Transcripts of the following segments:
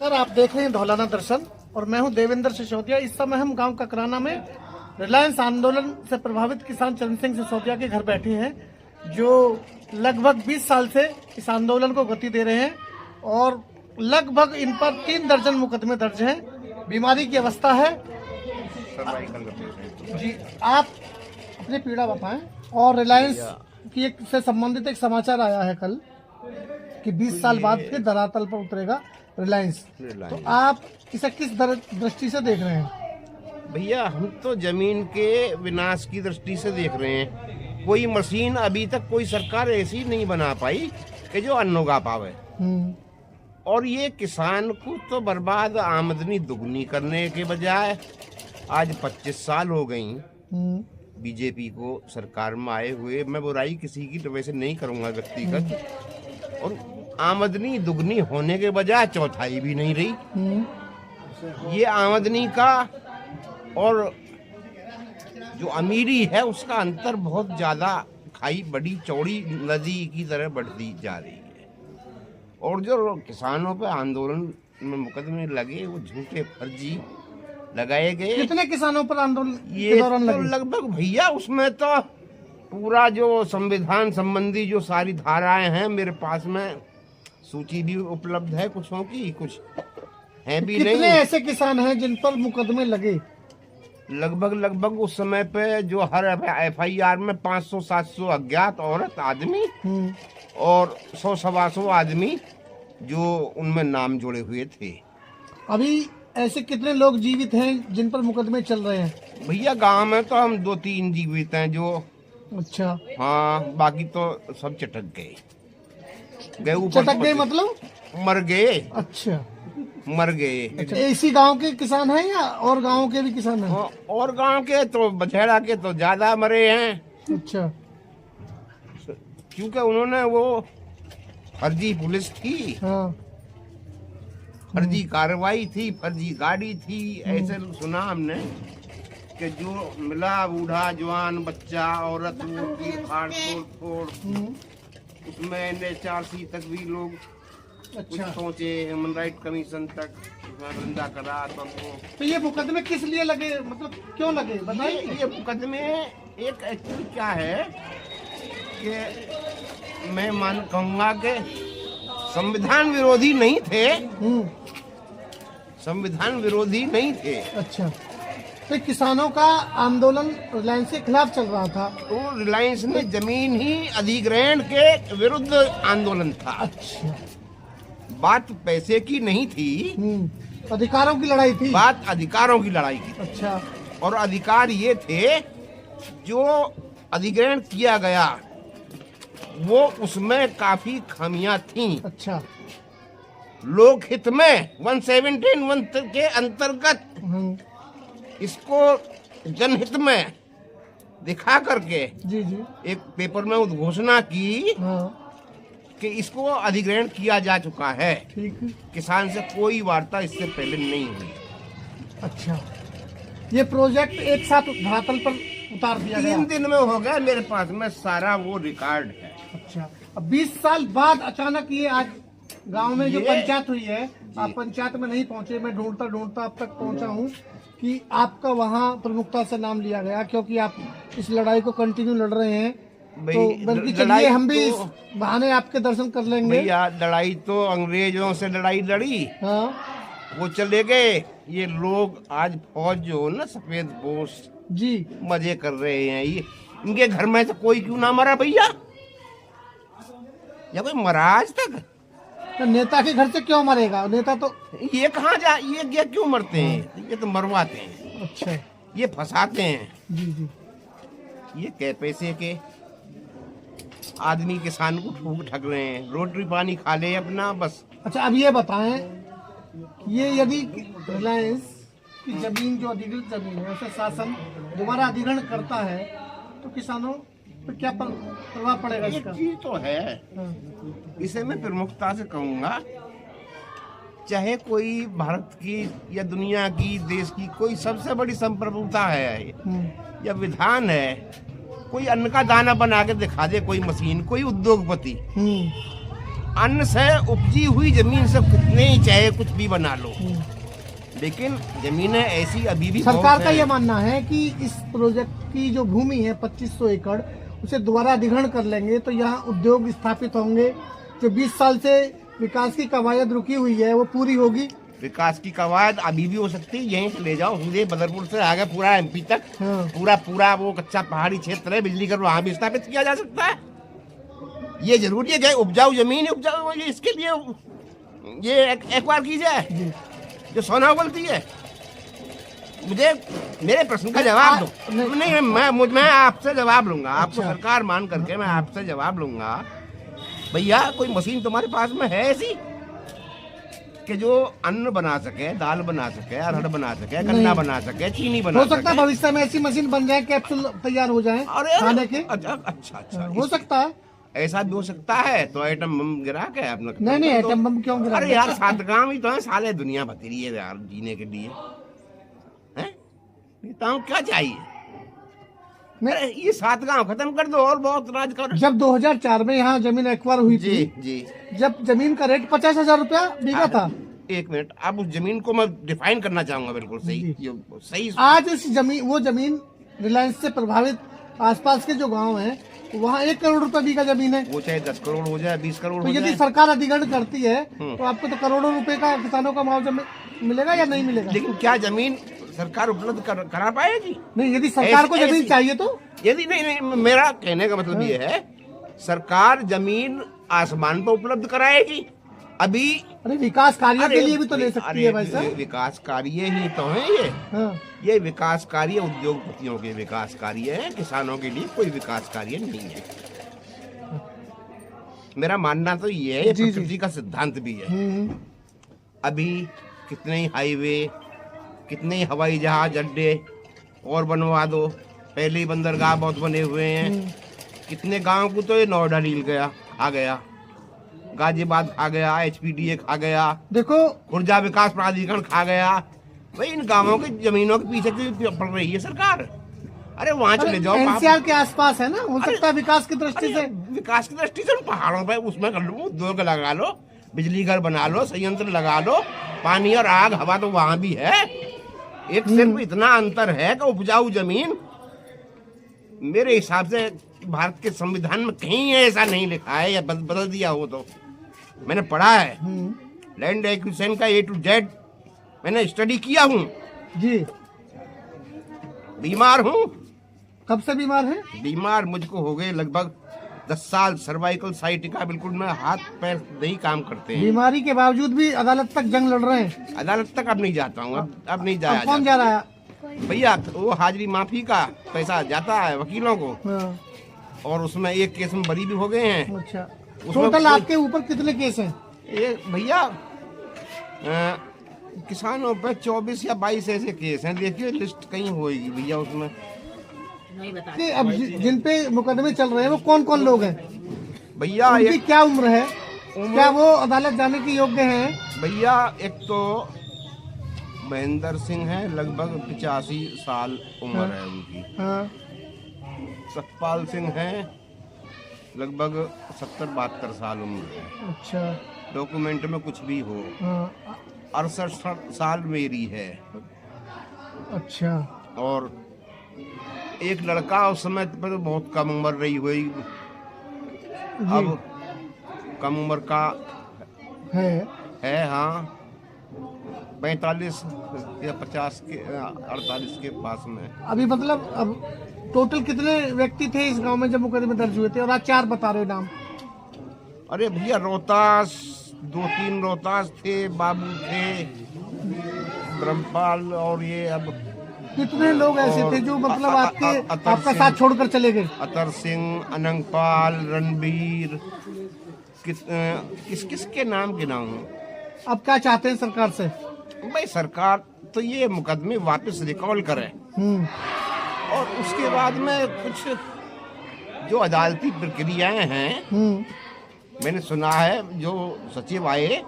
Sir, आप देख रहे हैं धौलाना दर्शन और मैं हूं देवेंद्र सिसोदिया। इस समय हम गांव ककराना में रिलायंस आंदोलन से प्रभावित किसान चरण सिंह सिसोदिया के घर बैठे हैं, जो लगभग 20 साल से इस आंदोलन को गति दे रहे हैं और लगभग इन पर 3 दर्जन मुकदमे दर्ज हैं। बीमारी की अवस्था है। जी, आप अपनी पीड़ा बताएं। और रिलायंस की एक से संबंधित एक समाचार आया है कल कि 20 साल बाद फिर धरातल पर उतरेगा रिलायंस, तो आप इसे किस दृष्टि से देख रहे हैं? भैया, हम तो जमीन के विनाश की दृष्टि से देख रहे हैं। कोई मशीन अभी तक कोई सरकार ऐसी नहीं बना पाई कि जो अन्न उगा पावे। और ये किसान को तो बर्बाद, आमदनी दुगनी करने के बजाय आज 25 साल हो गई बीजेपी को सरकार में आए हुए। मैं बुराई किसी की तो वैसे नहीं करूंगा व्यक्तिगत, और आमदनी दुगनी होने के बजाय चौथाई भी नहीं रही। ये आमदनी का और जो अमीरी है उसका अंतर बहुत ज्यादा, खाई बड़ी चौड़ी नदी की तरह बढ़ती जा रही है। और जो किसानों पे आंदोलन में मुकदमे लगे वो झूठे फर्जी लगाए गए। कितने किसानों पर आंदोलन ये तो लगभग भैया, उसमें तो पूरा जो संविधान संबंधी जो सारी धाराएं हैं मेरे पास में सूची भी उपलब्ध है, कुछों की कुछ है भी नहीं। कितने ऐसे किसान हैं जिन पर मुकदमे लगे? लगभग उस समय पे जो हर FIR में 500-700 अज्ञात औरत आदमी और 100-125 आदमी जो उनमें नाम जोड़े हुए थे। अभी ऐसे कितने लोग जीवित हैं जिन पर मुकदमे चल रहे हैं? भैया, गांव में तो हम 2-3 जीवित हैं जो। अच्छा। हाँ, बाकी तो सब चटक गए। चटक गए मतलब मर गए। अच्छा, मर गए। अच्छा, इसी गांव के किसान हैं या और गांव के भी किसान हैं? और गांव के तो बछेड़ा के तो ज्यादा मरे हैं। अच्छा, क्योंकि उन्होंने वो फर्जी पुलिस थी, हाँ, फर्जी कार्रवाई थी, फर्जी गाड़ी थी। ऐसे सुना हमने कि जो मिला बूढ़ा जवान बच्चा औरत की फाड़ तोड़ उसमें NHRC तक भी लोग कुछ पहुंचे, ह्यूमन राइट कमीशन तक बंदा करा। तो ये मुकदमे किस लिए लगे, मतलब क्यों लगे बताइए? ये मुकदमे एक एक्चुअली क्या है कि मैं कहूँगा कि संविधान विरोधी नहीं थे। संविधान विरोधी नहीं थे। अच्छा, तो किसानों का आंदोलन रिलायंस के खिलाफ चल रहा था, तो रिलायंस ने जमीन ही अधिग्रहण के विरुद्ध आंदोलन था। अच्छा, बात पैसे की नहीं थी, अधिकारों की लड़ाई थी। बात अधिकारों की लड़ाई की। अच्छा, और अधिकार ये थे जो अधिग्रहण किया गया वो उसमें काफी खामियां थीं। अच्छा, लोक हित में 117(1) के अंतर्गत इसको जनहित में दिखा करके जी जी एक पेपर में उद्घोषणा की कि इसको अधिग्रहण किया जा चुका है। ठीक। किसान से कोई वार्ता इससे पहले नहीं हुई। अच्छा, ये प्रोजेक्ट एक साथ धरातल पर उतार दिया गया? 3 दिन में हो गया, मेरे पास में सारा वो रिकॉर्ड है। अच्छा, अब 20 साल बाद अचानक ये आज गांव में जो पंचायत हुई है, आप पंचायत में नहीं पहुंचे। मैं ढूंढता अब तक पहुंचा हूं कि आपका वहां प्रमुखता से नाम लिया गया, क्योंकि आप इस लड़ाई को कंटिन्यू लड़ रहे हैं। तो बल्कि चलिए हम भी इस बहाने आपके दर्शन कर लेंगे। भैया, लड़ाई तो अंग्रेजों से लड़ाई लड़ी, हाँ, वो चले गए। ये लोग आज फौज जो ना, सफेद पोश जी, मजे कर रहे हैं। ये इनके घर में से कोई क्यों ना मरा भैया? या कोई मरा आज तक? तो नेता के घर से क्यों मरेगा नेता? तो ये कहाँ ये क्यों मरते हैं? ये तो मरवाते हैं। अच्छा, ये फंसाते हैं। जी जी, ये कै पैसे के आदमी किसान को ठूक ठग रहे हैं। रोटी पानी खा ले अपना बस। अच्छा, अब ये बताएं, ये यदि रिलायंस की जमीन जो अधिकृत जमीन है उसे शासन दोबारा अधिग्रहण करता है तो किसानों पर क्या प्रभाव पड़ेगा इसका? एक चीज तो है, इसे मैं प्रमुखता से कहूँगा, चाहे कोई भारत की या दुनिया की, देश की कोई सबसे बड़ी संप्रभुता है या विधान है, कोई अन्न का दाना बना के दिखा दे कोई मशीन, कोई उद्योगपति, अन्न से उपजी हुई जमीन से कितने ही चाहे कुछ भी बना लो, लेकिन जमीनें ऐसी अभी भी सरकार बहुत का हैं। ये मानना है कि इस प्रोजेक्ट की जो भूमि है 2500 एकड़, उसे दोबारा अधिग्रहण कर लेंगे तो यहाँ उद्योग स्थापित होंगे। जो 20 साल से विकास की कवायद रुकी हुई है वो पूरी होगी। विकास की कवायद अभी भी हो सकती है, यहीं से ले जाओ, सीधे बदरपुर से आगे पूरा एमपी तक, हाँ। पूरा वो कच्चा पहाड़ी क्षेत्र है, बिजली घर वहां भी स्थापित किया जा सकता है। ये जरूरी है कि उपजाऊ जमीन उपजाऊ, इसके लिए ये एक बार की जाए जी। जो सोना उगलती है। मुझे मेरे प्रश्न का जवाब दो। नहीं, मैं आपसे जवाब लूंगा, आपको अच्छा। सरकार मान करके मैं आपसे जवाब लूंगा। भैया कोई मशीन तुम्हारे पास में है ऐसी कि जो अन्न बना सके, दाल बना सके, अरहर बना सके, गन्ना बना सके, चीनी बना हो सकता है सके? भविष्य में ऐसी मशीन बन जाए, कैप्सूल तैयार हो जाए अरे खाने के। अच्छा हो सकता है। ऐसा भी हो सकता है तो आइटम बम गिरा के अपना नहीं तो- एटम बम क्यों गिरा? अरे यार सातगांव ही तो है, साले दुनिया बतेरी है यार जीने के लिए, हैं? नेताओं क्या चाहिए? अरे ये सातगांव खत्म कर दो और बहुत राज करो। जब 2004 में यहाँ जमीन एक्वायर हुई जी थी, जी, जब जमीन का रेट 50,000 रुपया बीघा था, एक मिनट, अब उस जमीन को मैं डिफाइन करना चाहूंगा बिल्कुल सही, जी। ये सही। आज वो जमीन रिलायंस से प्रभावित आसपास के जो गांव हैं वहाँ 1 करोड़ रुपए बीघा जमीन है। वो चाहे 10 करोड़ हो जाए, 20 करोड़ तो हो यदि जाए, सरकार अधिग्रहण करती है तो आपको तो करोड़ों रुपए का किसानों का मुआवजा मिलेगा या नहीं मिलेगा? लेकिन क्या जमीन सरकार उपलब्ध करा पाएगी? नहीं, यदि सरकार को जमीन चाहिए तो यदि नहीं, मेरा कहने का मतलब ये है, सरकार जमीन आसमान पर उपलब्ध कराएगी। अभी अरे विकास कार्यों के अरे, लिए भी तो ले सकती है भाई साहब। विकास कार्य ही तो है ये। हाँ। ये विकास कार्य उद्योगपतियों के विकास कार्य है, किसानों के लिए कोई विकास कार्य नहीं है। मेरा मानना तो ये है, ये जी, जी। प्रकृति का सिद्धांत भी है। अभी कितने ही हाईवे, कितने ही हवाई जहाज अड्डे और बनवा दो, पहले ही बंदरगाह बहुत बने हुए हैं। कितने गांव को तो ये नोएडा डील गया, आ गया, गाजियाबाद खा गया, HPDA खा गया, देखो ऊर्जा विकास प्राधिकरण खा गया। भाई इन गांवों की जमीनों के पीछे क्यों पड़ रही है सरकार? अरे वहां चले जाओ, NCR के आसपास है ना, हो सकता है विकास की दृष्टि से। विकास की दृष्टि से पहाड़ों पे उसमें कर लो, उद्योग लगा लो, बिजली घर बना लो, संयंत्र लगा लो, पानी और आग हवा तो वहां भी है। एक सिर्फ इतना अंतर है कि उपजाऊ जमीन, मेरे हिसाब से भारत के संविधान में कहीं ऐसा नहीं लिखा है या बदल दिया हो तो मैंने पढ़ा है। लैंड एक्विजिशन का A to Z मैंने स्टडी किया हूँ। जी। बीमार हूँ, कब से बीमार है? बीमार मुझको हो गए लगभग 10 साल। सर्वाइकल साइटिका, बिल्कुल मैं हाथ पैर नहीं काम करते हैं। बीमारी के बावजूद भी अदालत तक जंग लड़ रहे हैं। अदालत तक अब नहीं जाता हूँ, अब नहीं जाया अब कौन जा रहा है? भैया वो हाजिरी माफी का पैसा जाता है वकीलों को, हाँ, और उसमें एक केस में बरी भी हो गए हैं। अच्छा। उसमें टोटल कोई- आपके ऊपर कितने केस हैं? ये भैया किसानों पे 24 या 22 ऐसे केस हैं। देखिए लिस्ट कहीं होगी भैया उसमें। कि अब जिन पे मुकदमे चल रहे हैं वो कौन कौन लोग हैं? भैया उनकी क्या उम्र है? क्या वो अदालत जाने के योग्य हैं? भैया एक तो महेंद्र सिंह है, लगभग 85 साल उम्र है उनकी। हाँ, सतपाल सिंह है, लगभग 70-72 साल उम्र है। अच्छा। डॉक्यूमेंट में कुछ भी हो। हाँ, 68 साल मेरी है। अच्छा। और एक लड़का उस समय पर तो बहुत कम उम्र रही हुई, अब कम उम्र का है हाँ, 45 या 50 के 48 के पास में। अभी मतलब अब टोटल कितने व्यक्ति थे इस गांव में जब मुकदमे दर्ज हुए थे, और आज 4 बता रहे हो नाम? अरे भैया रोहतास 2-3 रोहतास थे, बाबू थे, ब्रह्मपाल, और ये अब कितने लोग ऐसे थे जो मतलब आपका साथ छोड़कर चले गए? अतर सिंह, अनंगपाल, रणबीर, किस किस के नाम गिनाऊं? अब क्या चाहते हैं सरकार से? भाई सरकार तो ये मुकदमे वापस रिकॉल करे, और उसके बाद में कुछ जो अदालती प्रक्रियाएं हैं, मैंने सुना है जो सचिव आए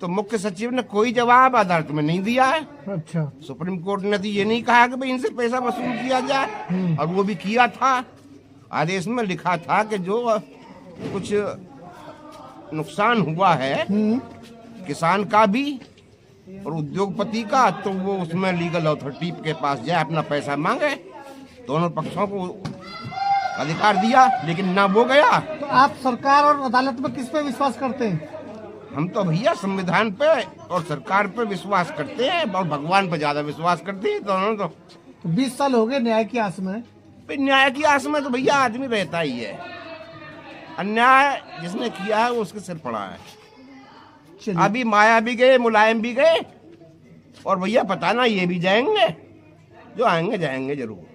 तो मुख्य सचिव ने कोई जवाब अदालत में नहीं दिया है। अच्छा। सुप्रीम कोर्ट ने तो ये नहीं कहा कि भाई इनसे पैसा वसूल किया जाए, और वो भी किया था। आदेश में लिखा था कि जो कुछ नुकसान हुआ है किसान का भी और उद्योगपति का, तो वो उसमें लीगल अथॉरिटी के पास जाए, अपना पैसा मांगे। दोनों पक्षों को अधिकार दिया, लेकिन ना वो गया। तो आप सरकार और अदालत में किस पे विश्वास करते हैं? हम तो भैया संविधान पे और सरकार पे विश्वास करते हैं और भगवान पे ज्यादा विश्वास करते हैं दोनों। तो 20 साल हो गए न्याय की आस में। न्याय की आस में तो भैया आदमी रहता ही है। अन्याय जिसने किया है वो उसके सिर पड़ा है। चलिए। अभी माया भी गए, मुलायम भी गए, और भैया पता ना ये भी जाएंगे, जो आएंगे जाएंगे जरूर।